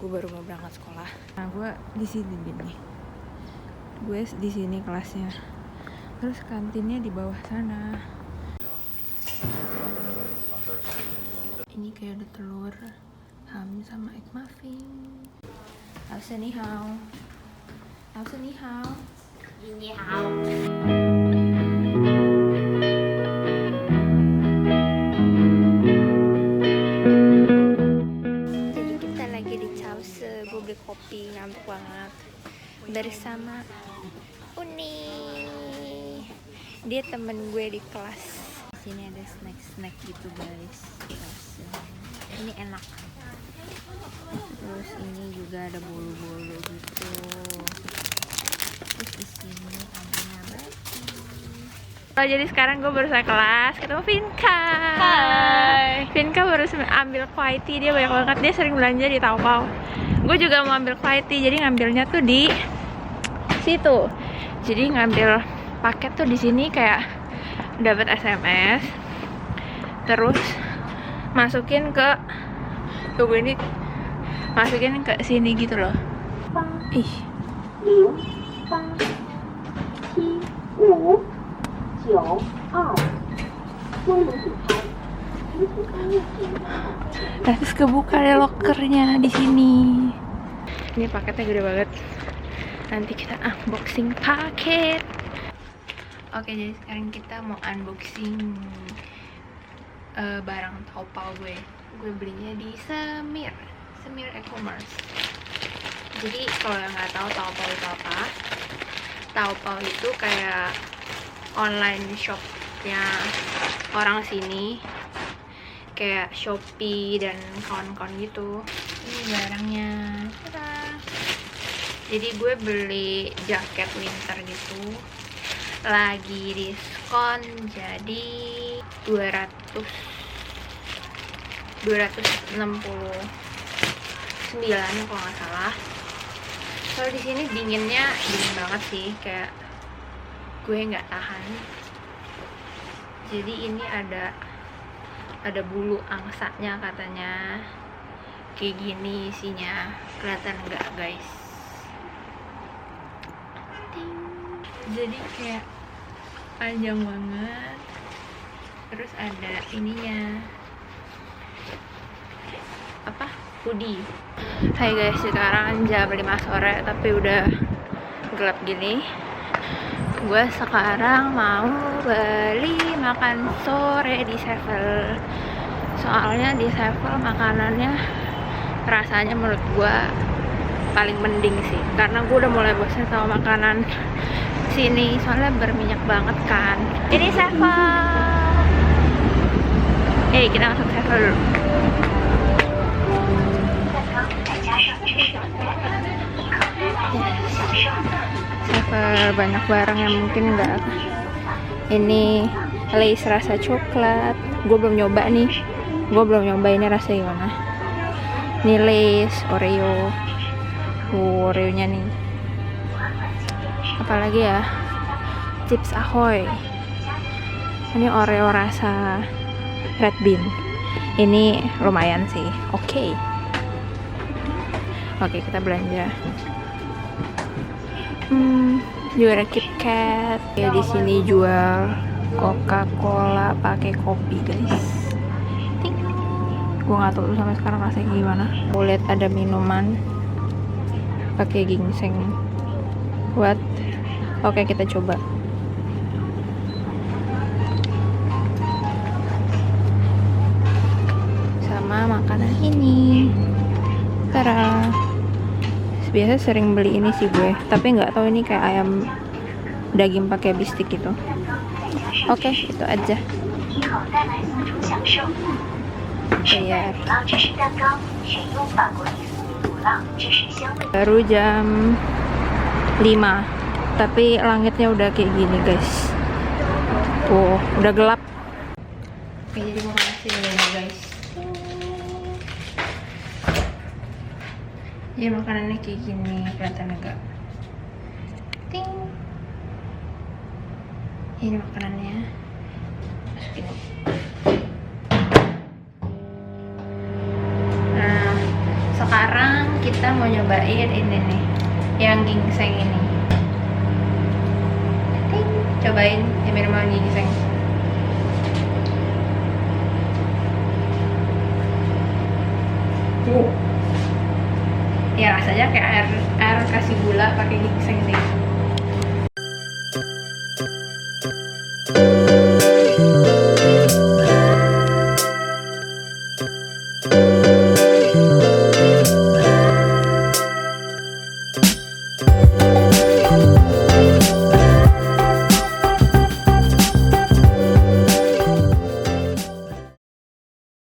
gue baru mau berangkat sekolah. Nah, gue di sini nih. Gue di sini kelasnya. Terus kantinnya di bawah sana. Ini kayak ada telur, ham sama egg muffin. How's ni hao? How's ni hao? Ni hao. Jadi kita lagi di Chause, gue beli kopi, ngantuk banget. Bersama Uni. Dia temen gue di kelas. Di sini ada snack gitu guys. Ini enak. Terus ini juga ada bolu-bolu gitu. Terus di sini ada bati. Oh, jadi sekarang gue baru selesai kelas, ketemu Vinka. Hai. Vinka baru ambil kuaiti, dia banyak banget, dia sering belanja di Taobao. Gue juga mau ambil kuaiti, jadi ngambilnya tuh di situ. Jadi ngambil paket tuh di sini kayak dapat SMS, terus masukin ke tunggu ini, masukin ke sini gitu loh. Ih. 5、4、7、5、9。 Terus kebuka deh lokernya di sini. Ini paketnya gede banget. Nanti kita unboxing paket. Oke, jadi sekarang kita mau unboxing barang Taobao gue. Gue belinya di Semir e-commerce. Jadi kalau yang nggak tahu Taobao itu apa? Taobao itu kayak online shopnya orang sini, kayak Shopee dan kawan-kawan gitu. Ini barangnya. Tada. Jadi gue beli jaket winter gitu, lagi diskon, jadi 269 ya kalau nggak salah. Kalau di sini dinginnya dingin banget sih, kayak gue nggak tahan. Jadi ini ada bulu angsanya katanya, kayak gini isinya, kelihatan nggak guys? Ting. Jadi kayak panjang banget, terus ada ininya, apa, hoodie. Hai guys, sekarang jam 5 sore tapi udah gelap gini. Gue sekarang mau beli makan sore di Sevel. Soalnya di Sevel makanannya rasanya menurut gue paling mending sih, karena gue udah mulai bosan sama makanan sini, soalnya berminyak banget kan. Ini Sevel. Kita masuk Sevel dulu. Sevel banyak barang yang mungkin enggak. Ini Lay's rasa coklat. Gue belum nyoba nih. Ini rasanya gimana. Ini Lay's Oreo. Oreonya nih. Apalagi ya? Chips Ahoy. Ini Oreo rasa red bean. Ini lumayan sih. Oke, kita belanja. Juga ada KitKat. Ya, di sini jual Coca-Cola pakai kopi, guys. Ting. Gue nggak tahu sampai sekarang rasanya gimana. Gue lihat ada minuman pakai ginseng. What? Oke, kita coba. Sama makanan ini. Tara. Biasa sering beli ini sih gue, tapi nggak tahu ini kayak ayam daging pakai bistik gitu. Oke, itu aja. Bayar. Baru jam 5, tapi langitnya udah kayak gini guys. Tuh, udah gelap. Oke, jadi mau kasih ini guys. Jadi makanannya kayak gini, kelihatan enggak? Ting. Ini makanannya. Masukin. Nah, sekarang sekarang kita mau nyobain ini nih, yang ginseng ini. Ting, cobain ya minuman ginseng. Ya rasanya kayak air kasih gula pakai ginseng deh.